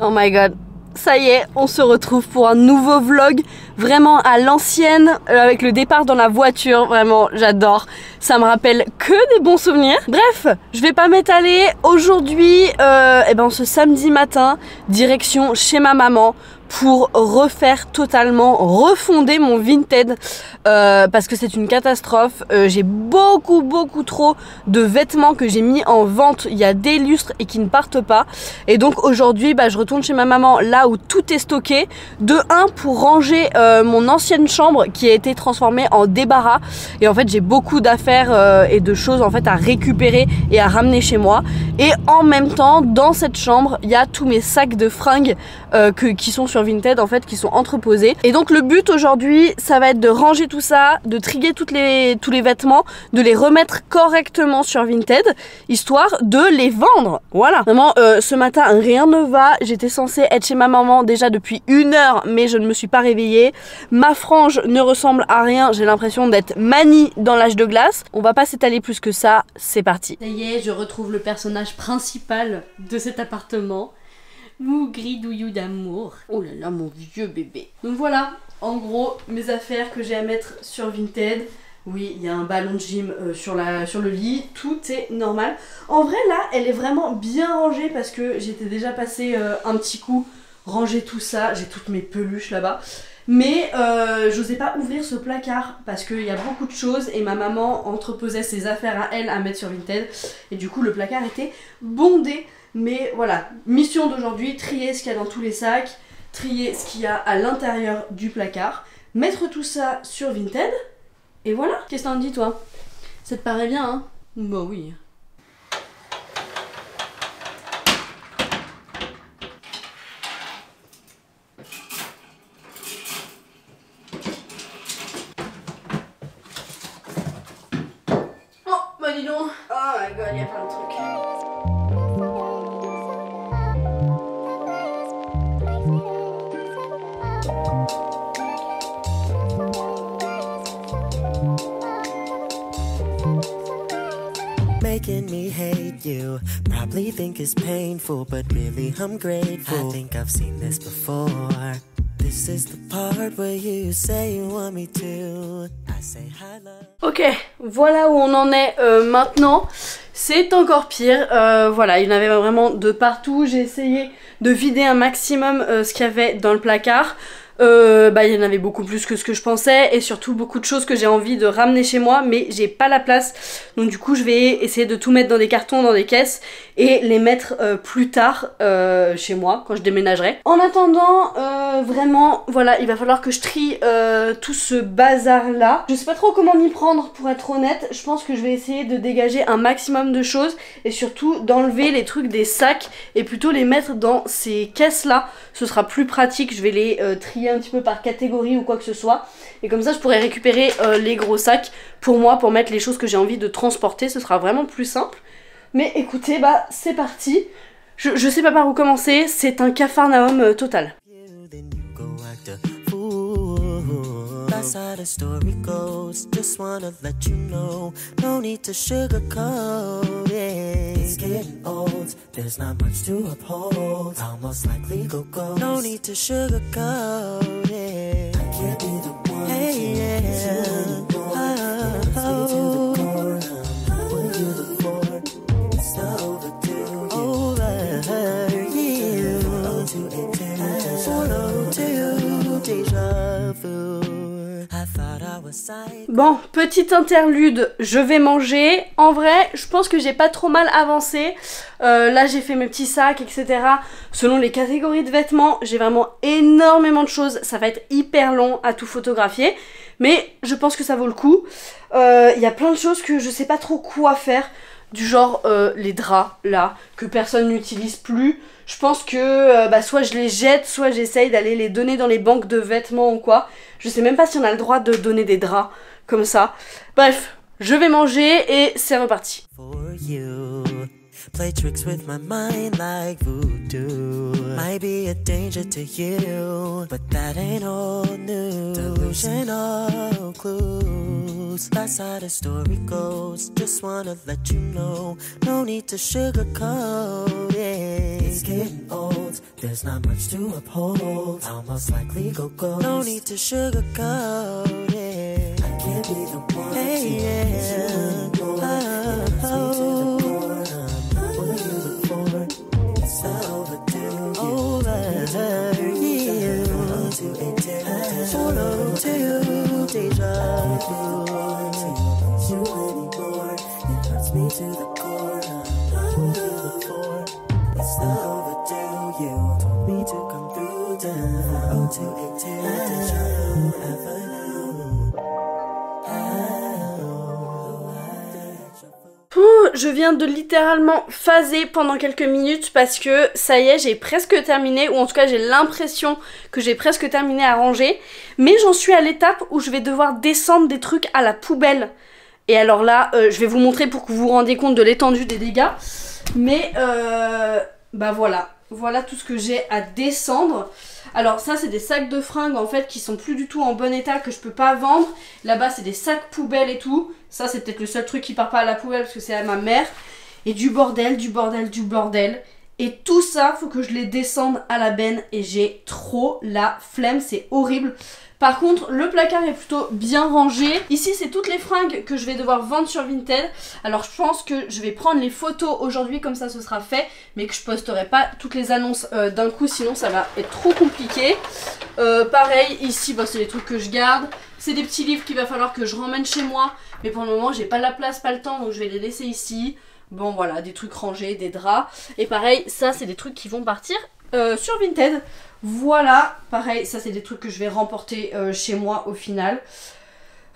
Oh my god. Ça y est, on se retrouve pour un nouveau vlog, vraiment à l'ancienne, avec le départ dans la voiture, vraiment j'adore, ça me rappelle que des bons souvenirs. Bref, je vais pas m'étaler, aujourd'hui, ce samedi matin, direction chez ma maman, pour refaire totalement, refonder mon Vinted parce que c'est une catastrophe. J'ai beaucoup trop de vêtements que j'ai mis en vente il y a des lustres et qui ne partent pas. Et donc aujourd'hui je retourne chez ma maman là où tout est stocké. De un, pour ranger mon ancienne chambre qui a été transformée en débarras. Et en fait j'ai beaucoup d'affaires et de choses en fait à récupérer et à ramener chez moi. Et en même temps dans cette chambre il y a tous mes sacs de fringues qui sont sur Vinted en fait, qui sont entreposés. Et donc le but aujourd'hui ça va être de ranger tout ça, de trier tous les vêtements, de les remettre correctement sur Vinted, histoire de les vendre. Voilà. Vraiment ce matin rien ne va, j'étais censée être chez ma maman déjà depuis 1 heure mais je ne me suis pas réveillée. Ma frange ne ressemble à rien, j'ai l'impression d'être Mani dans l'âge de glace. On va pas s'étaler plus que ça, c'est parti. Ça y est, je retrouve le personnage principal de cet appartement. Mon gridouillou d'amour. Oh là là, mon vieux bébé. Donc voilà, en gros, mes affaires que j'ai à mettre sur Vinted. Oui, il y a un ballon de gym sur le lit, tout est normal. En vrai, là, elle est vraiment bien rangée parce que j'étais déjà passé un petit coup ranger tout ça. J'ai toutes mes peluches là-bas. Mais j'osais pas ouvrir ce placard parce qu'il y a beaucoup de choses et ma maman entreposait ses affaires à elle à mettre sur Vinted. Et du coup, le placard était bondé. Mais voilà, mission d'aujourd'hui, trier ce qu'il y a dans tous les sacs, trier ce qu'il y a à l'intérieur du placard, mettre tout ça sur Vinted, et voilà. Qu'est-ce que t'en dis toi? Ça te paraît bien, hein? Bah oui. Oh, bah dis donc. Oh my god, il y a plein de trucs. Making me hate you, probably think it's painful, but really I'm grateful. I think I've seen this before. This is the part where you say you want me to. I say hi love. Ok, voilà où on en est maintenant. C'est encore pire. Voilà, il y en avait vraiment de partout. J'ai essayé de vider un maximum ce qu'il y avait dans le placard. Il y en avait beaucoup plus que ce que je pensais et surtout beaucoup de choses que j'ai envie de ramener chez moi mais j'ai pas la place, donc du coup je vais essayer de tout mettre dans des cartons, dans des caisses et les mettre plus tard chez moi quand je déménagerai. En attendant vraiment voilà, il va falloir que je trie tout ce bazar là. Je sais pas trop comment m'y prendre pour être honnête. Je pense que je vais essayer de dégager un maximum de choses et surtout d'enlever les trucs des sacs et plutôt les mettre dans ces caisses là. Ce sera plus pratique, je vais les trier un petit peu par catégorie ou quoi que ce soit et comme ça je pourrais récupérer les gros sacs pour moi, pour mettre les choses que j'ai envie de transporter. Ce sera vraiment plus simple. Mais écoutez, c'est parti. Je sais pas par où commencer, c'est un capharnaüm total. That's how the story goes. Just wanna let you know, no need to sugarcoat it. It's getting old, there's not much to uphold. Almost like legal goals. No need to sugarcoat it. I can't be the one. Hey, yeah. It's not overdue. Bon, petite interlude, je vais manger. En vrai, je pense que j'ai pas trop mal avancé. Là, j'ai fait mes petits sacs, etc. Selon les catégories de vêtements, j'ai vraiment énormément de choses. Ça va être hyper long à tout photographier. Mais je pense que ça vaut le coup. Il y a plein de choses que je sais pas trop quoi faire. Du genre les draps, là, que personne n'utilise plus. Je pense que soit je les jette, soit j'essaye d'aller les donner dans les banques de vêtements ou quoi. Je sais même pas si on a le droit de donner des draps comme ça. Bref, je vais manger et c'est reparti. Play tricks with my mind like voodoo. Might be a danger to you, but that ain't old news. Delusional clues. That's how the story goes. Just wanna let you know, no need to sugarcoat it. It's getting old, there's not much to uphold. I'll most likely go gold. No need to sugarcoat it. I can't be the one to it's not overdue. Me to the core, before. It's not overdue. You told me to come through down 0282 Avenue. Je viens de littéralement phaser pendant quelques minutes parce que ça y est, j'ai presque terminé, ou en tout cas j'ai l'impression que j'ai presque terminé à ranger, mais j'en suis à l'étape où je vais devoir descendre des trucs à la poubelle. Et alors là, je vais vous montrer pour que vous vous rendiez compte de l'étendue des dégâts. Mais bah voilà tout ce que j'ai à descendre. Alors ça c'est des sacs de fringues en fait qui sont plus du tout en bon état, que je peux pas vendre. Là-bas c'est des sacs poubelles et tout. Ça c'est peut-être le seul truc qui part pas à la poubelle parce que c'est à ma mère. Et du bordel. Et tout ça, faut que je les descende à la benne et j'ai trop la flemme, c'est horrible. Par contre, le placard est plutôt bien rangé. Ici, c'est toutes les fringues que je vais devoir vendre sur Vinted. Alors, je pense que je vais prendre les photos aujourd'hui, comme ça, ce sera fait. Mais que je posterai pas toutes les annonces d'un coup, sinon ça va être trop compliqué. Pareil, ici, bah, c'est les trucs que je garde. C'est des petits livres qu'il va falloir que je ramène chez moi. Mais pour le moment, j'ai pas la place, pas le temps, donc je vais les laisser ici. Bon, voilà, des trucs rangés, des draps. Et pareil, ça, c'est des trucs qui vont partir sur Vinted. Voilà, pareil, ça c'est des trucs que je vais remporter chez moi au final.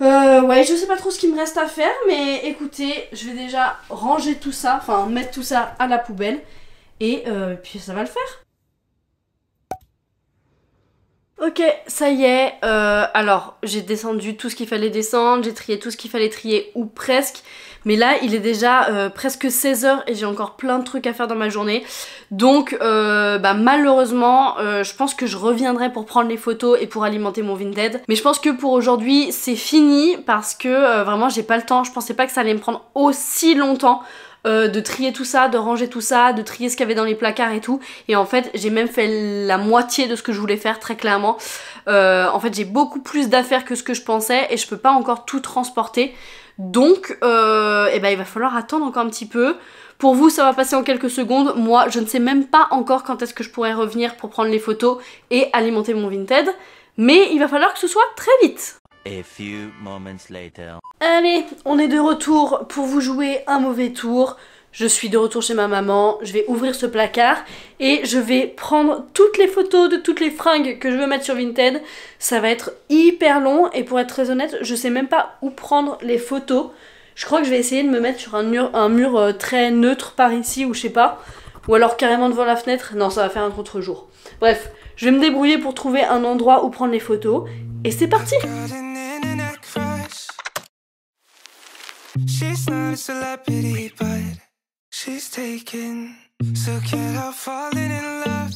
Ouais, je sais pas trop ce qu'il me reste à faire, mais écoutez, je vais déjà ranger tout ça, enfin mettre tout ça à la poubelle, et puis ça va le faire. Ok, ça y est, alors j'ai descendu tout ce qu'il fallait descendre, j'ai trié tout ce qu'il fallait trier, ou presque. Mais là, il est déjà presque 16 h et j'ai encore plein de trucs à faire dans ma journée. Donc, bah, malheureusement, je pense que je reviendrai pour prendre les photos et pour alimenter mon Vinted. Mais je pense que pour aujourd'hui, c'est fini parce que vraiment, j'ai pas le temps. Je pensais pas que ça allait me prendre aussi longtemps. De trier tout ça, de ranger tout ça, de trier ce qu'il y avait dans les placards et tout. Et en fait, j'ai même fait la moitié de ce que je voulais faire, très clairement. En fait, j'ai beaucoup plus d'affaires que ce que je pensais et je peux pas encore tout transporter. Donc, eh ben, il va falloir attendre encore un petit peu. Pour vous, ça va passer en quelques secondes. Moi, je ne sais même pas encore quand est-ce que je pourrai revenir pour prendre les photos et alimenter mon Vinted. Mais il va falloir que ce soit très vite. A few moments later. Allez, on est de retour pour vous jouer un mauvais tour. Je suis de retour chez ma maman, je vais ouvrir ce placard et je vais prendre toutes les photos de toutes les fringues que je veux mettre sur Vinted. Ça va être hyper long et pour être très honnête, je sais même pas où prendre les photos. Je crois que je vais essayer de me mettre sur un mur très neutre par ici ou je sais pas. Ou alors carrément devant la fenêtre. Non, ça va faire un contre-jour. Bref, je vais me débrouiller pour trouver un endroit où prendre les photos. Et c'est parti! She's not a celebrity, but she's taken. So can't help falling in love.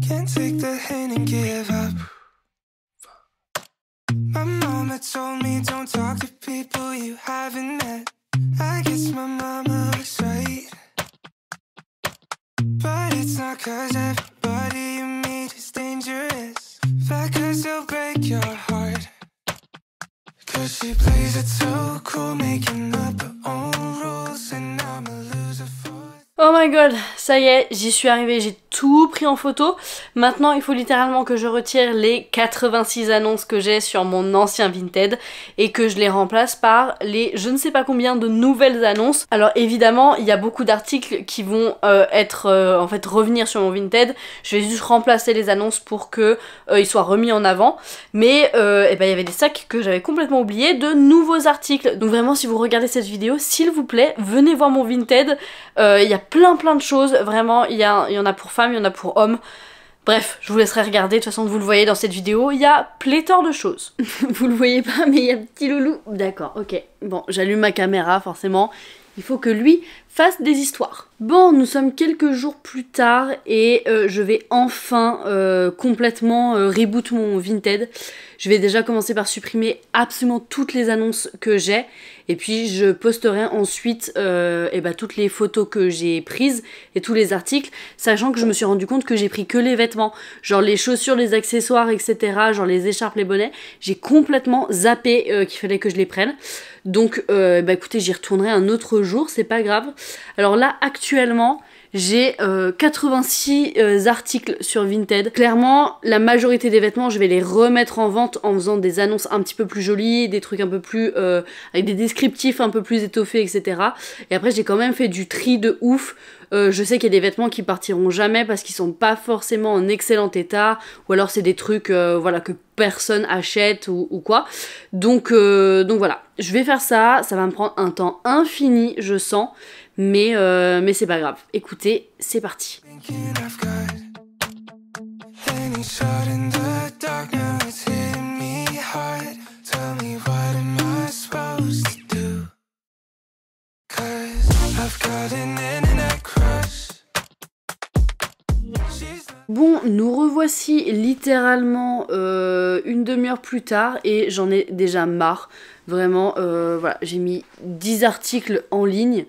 Can't take the hint and give up. My mama told me don't talk to people you haven't met. I guess my mama was right. But it's not 'cause everybody you meet is dangerous, but 'cause they'll break your heart. Cause she plays it so cool, making up her own rules, and I'm a loser for it. Oh my god, ça y est, j'y suis arrivée, j'ai tout pris en photo. Maintenant, il faut littéralement que je retire les 86 annonces que j'ai sur mon ancien Vinted et que je les remplace par les je ne sais pas combien de nouvelles annonces. Alors évidemment, il y a beaucoup d'articles qui vont en fait revenir sur mon Vinted. Je vais juste remplacer les annonces pour que ils soient remis en avant. Mais eh ben, il y avait des sacs que j'avais complètement oubliés de nouveaux articles. Donc vraiment, si vous regardez cette vidéo, s'il vous plaît, venez voir mon Vinted. Il y a plein de choses, vraiment, il y en a pour femmes, il y en a pour hommes. Bref, je vous laisserai regarder, de toute façon vous le voyez dans cette vidéo, il y a pléthore de choses. Vous le voyez pas, mais il y a petit loulou. D'accord, ok. Bon, j'allume ma caméra, forcément. Il faut que lui fasse des histoires. Bon, nous sommes quelques jours plus tard et je vais enfin complètement reboot mon Vinted. Je vais déjà commencer par supprimer absolument toutes les annonces que j'ai et puis je posterai ensuite toutes les photos que j'ai prises et tous les articles, sachant que je me suis rendu compte que j'ai pris que les vêtements, genre les chaussures, les accessoires, etc., genre les écharpes, les bonnets. J'ai complètement zappé qu'il fallait que je les prenne. Donc écoutez, j'y retournerai un autre jour, c'est pas grave. Alors là, actuellement, j'ai 86 articles sur Vinted. Clairement, la majorité des vêtements, je vais les remettre en vente en faisant des annonces un petit peu plus jolies, des trucs un peu plus... avec des descriptifs un peu plus étoffés, etc. Et après, j'ai quand même fait du tri de ouf. Je sais qu'il y a des vêtements qui partiront jamais parce qu'ils sont pas forcément en excellent état, ou alors c'est des trucs voilà, que personne achète ou quoi. Donc voilà, je vais faire ça, ça va me prendre un temps infini, je sens, mais c'est pas grave. Écoutez, c'est parti. Thinking I've got any shot in the dark, now it's hitting me hard. Tell me what am I supposed to do? 'Cause I've got an internet crush. Bon, nous revoici littéralement une demi-heure plus tard et j'en ai déjà marre. Vraiment, voilà, j'ai mis 10 articles en ligne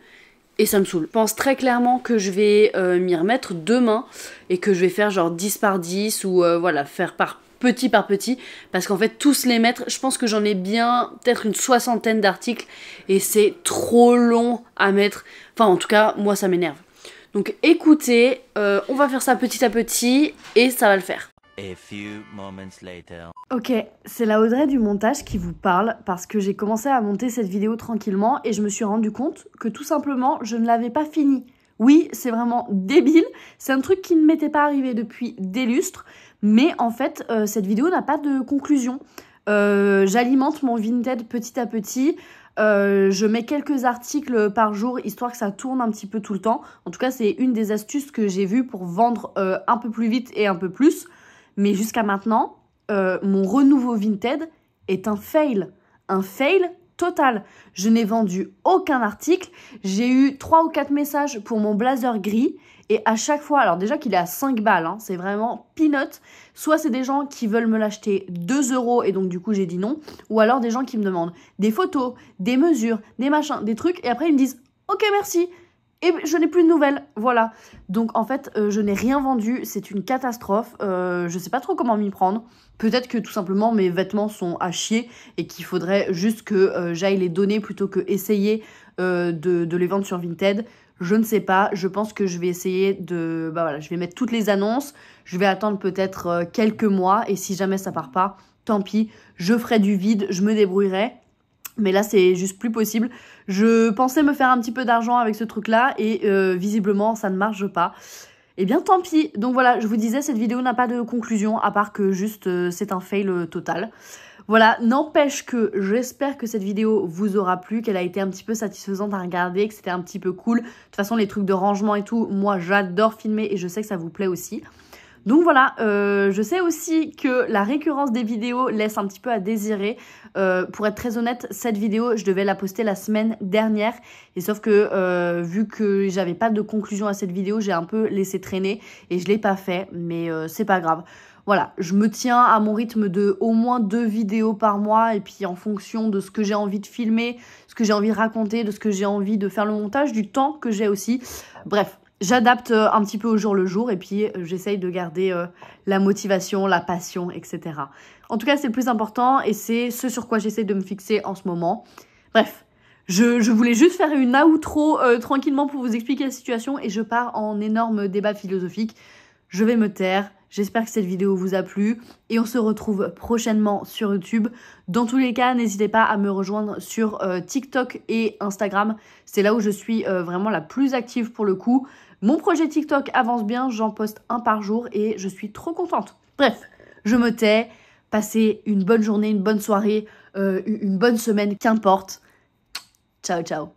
et ça me saoule. Je pense très clairement que je vais m'y remettre demain et que je vais faire genre 10 par 10 ou voilà, faire par petit, parce qu'en fait tous les mettre, je pense que j'en ai bien peut-être une 60aine d'articles et c'est trop long à mettre. Enfin, en tout cas, moi ça m'énerve. Donc écoutez, on va faire ça petit à petit et ça va le faire. A few moments later. Ok, c'est la Audrey du montage qui vous parle parce que j'ai commencé à monter cette vidéo tranquillement et je me suis rendu compte que tout simplement je ne l'avais pas finie. Oui, c'est vraiment débile, c'est un truc qui ne m'était pas arrivé depuis des lustres, mais en fait cette vidéo n'a pas de conclusion. J'alimente mon Vinted petit à petit. Je mets quelques articles par jour histoire que ça tourne un petit peu tout le temps. En tout cas, c'est une des astuces que j'ai vues pour vendre un peu plus vite et un peu plus. Mais jusqu'à maintenant, mon renouveau Vinted est un fail total. Je n'ai vendu aucun article. J'ai eu 3 ou 4 messages pour mon blazer gris. Et à chaque fois, alors déjà qu'il est à 5 balles, hein, c'est vraiment peanut. Soit c'est des gens qui veulent me l'acheter 2 € et donc du coup j'ai dit non. Ou alors des gens qui me demandent des photos, des mesures, des machins, des trucs. Et après ils me disent ok merci. Et je n'ai plus de nouvelles, voilà. Donc en fait, je n'ai rien vendu, c'est une catastrophe. Je sais pas trop comment m'y prendre. Peut-être que tout simplement mes vêtements sont à chier et qu'il faudrait juste que j'aille les donner plutôt que essayer de les vendre sur Vinted. Je ne sais pas, je pense que je vais essayer de... Bah voilà, je vais mettre toutes les annonces, je vais attendre peut-être quelques mois et si jamais ça part pas, tant pis, je ferai du vide, je me débrouillerai. Mais là, c'est juste plus possible. Je pensais me faire un petit peu d'argent avec ce truc-là et visiblement, ça ne marche pas. Eh bien, tant pis. Donc voilà, je vous disais, cette vidéo n'a pas de conclusion, à part que juste, c'est un fail total. Voilà, n'empêche que j'espère que cette vidéo vous aura plu, qu'elle a été un petit peu satisfaisante à regarder, que c'était un petit peu cool. De toute façon, les trucs de rangement et tout, moi, j'adore filmer et je sais que ça vous plaît aussi. Donc voilà, je sais aussi que la récurrence des vidéos laisse un petit peu à désirer. Pour être très honnête, cette vidéo, je devais la poster la semaine dernière. Et sauf que vu que j'avais pas de conclusion à cette vidéo, j'ai un peu laissé traîner et je l'ai pas fait. Mais c'est pas grave. Voilà, je me tiens à mon rythme de au moins 2 vidéos par mois. Et puis en fonction de ce que j'ai envie de filmer, ce que j'ai envie de raconter, de ce que j'ai envie de faire le montage, du temps que j'ai aussi. Bref. J'adapte un petit peu au jour le jour et puis j'essaye de garder la motivation, la passion, etc. En tout cas, c'est le plus important et c'est ce sur quoi j'essaye de me fixer en ce moment. Bref, je voulais juste faire une outro tranquillement pour vous expliquer la situation et je pars en énorme débat philosophique. Je vais me taire. J'espère que cette vidéo vous a plu et on se retrouve prochainement sur YouTube. Dans tous les cas, n'hésitez pas à me rejoindre sur TikTok et Instagram. C'est là où je suis vraiment la plus active pour le coup. Mon projet TikTok avance bien, j'en poste 1 par jour et je suis trop contente. Bref, je me tais. Passez une bonne journée, une bonne soirée, une bonne semaine, qu'importe. Ciao, ciao.